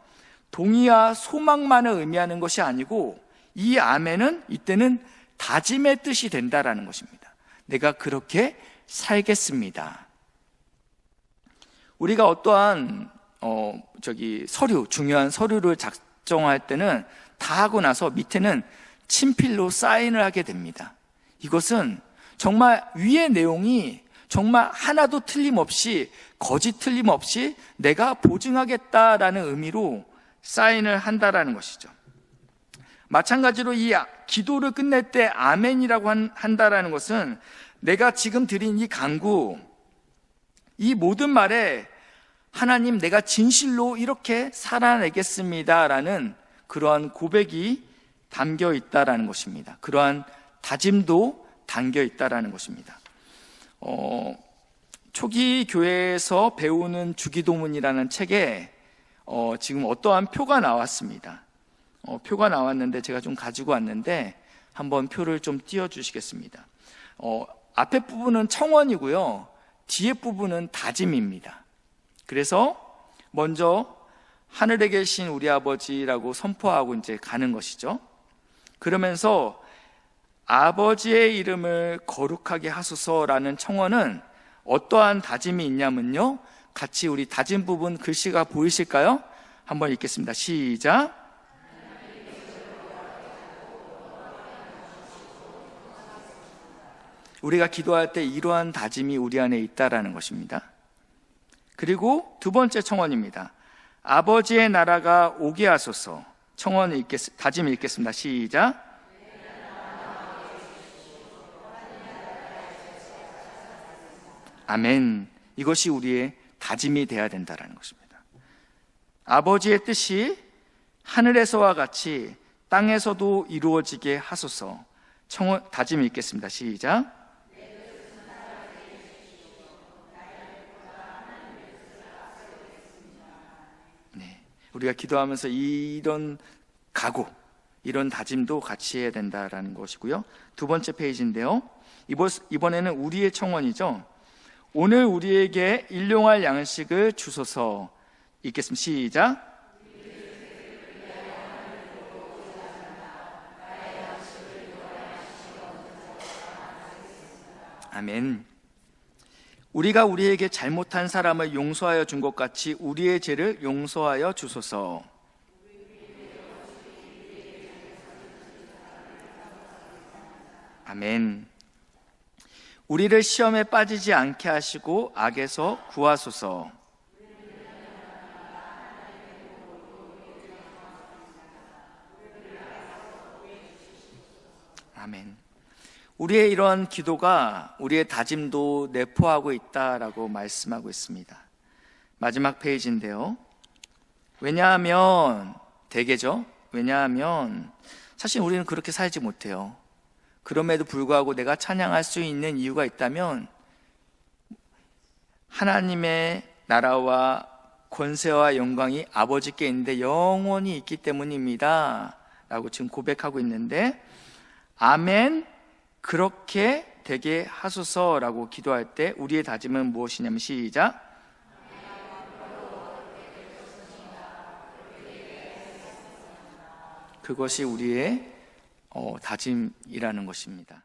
동의와 소망만을 의미하는 것이 아니고 이 아멘은 이때는 다짐의 뜻이 된다라는 것입니다. 내가 그렇게 살겠습니다. 우리가 어떠한 중요한 서류를 작성할 때는 다 하고 나서 밑에는 친필로 사인을 하게 됩니다. 이것은 정말 위의 내용이 정말 하나도 틀림없이, 거짓 틀림없이 내가 보증하겠다라는 의미로 사인을 한다라는 것이죠. 마찬가지로 이 기도를 끝낼 때 아멘이라고 한다라는 것은 내가 지금 드린 이 간구, 이 모든 말에 하나님, 내가 진실로 이렇게 살아내겠습니다라는 그러한 고백이 담겨 있다라는 것입니다. 그러한 다짐도 담겨 있다라는 것입니다. 초기 교회에서 배우는 주기도문이라는 책에 지금 어떠한 표가 나왔습니다. 표가 나왔는데 제가 좀 가지고 왔는데 한번 표를 좀 띄워주시겠습니다. 앞에 부분은 청원이고요, 뒤에 부분은 다짐입니다. 그래서 먼저 하늘에 계신 우리 아버지라고 선포하고 이제 가는 것이죠. 그러면서 아버지의 이름을 거룩하게 하소서라는 청원은 어떠한 다짐이 있냐면요, 같이 우리 다짐 부분 글씨가 보이실까요? 한번 읽겠습니다. 시작. 우리가 기도할 때 이러한 다짐이 우리 안에 있다라는 것입니다. 그리고 두 번째 청원입니다. 아버지의 나라가 오게 하소서. 다짐 읽겠습니다. 시작. 아멘. 이것이 우리의 다짐이 되어야 된다는 것입니다. 아버지의 뜻이 하늘에서와 같이 땅에서도 이루어지게 하소서. 다짐 읽겠습니다. 시작. 네, 우리가 기도하면서 이런 각오, 이런 다짐도 같이 해야 된다는 것이고요. 두 번째 페이지인데요, 이번에는 우리의 청원이죠. 오늘 우리에게 일용할 양식을 주소서. 읽겠습니다. 시작. 아멘. 우리가 우리에게 잘못한 사람을 용서하여 준 것 같이 우리의 죄를 용서하여 주소서. 아멘. 우리를 시험에 빠지지 않게 하시고 악에서 구하소서. 아멘. 우리의 이런 기도가 우리의 다짐도 내포하고 있다라고 말씀하고 있습니다. 마지막 페이지인데요, 왜냐하면 사실 우리는 그렇게 살지 못해요. 그럼에도 불구하고 내가 찬양할 수 있는 이유가 있다면 하나님의 나라와 권세와 영광이 아버지께 있는데 영원히 있기 때문입니다 라고 지금 고백하고 있는데, 아멘, 그렇게 되게 하소서라고 기도할 때 우리의 다짐은 무엇이냐면 시작. 그것이 우리의 다짐이라는 것입니다.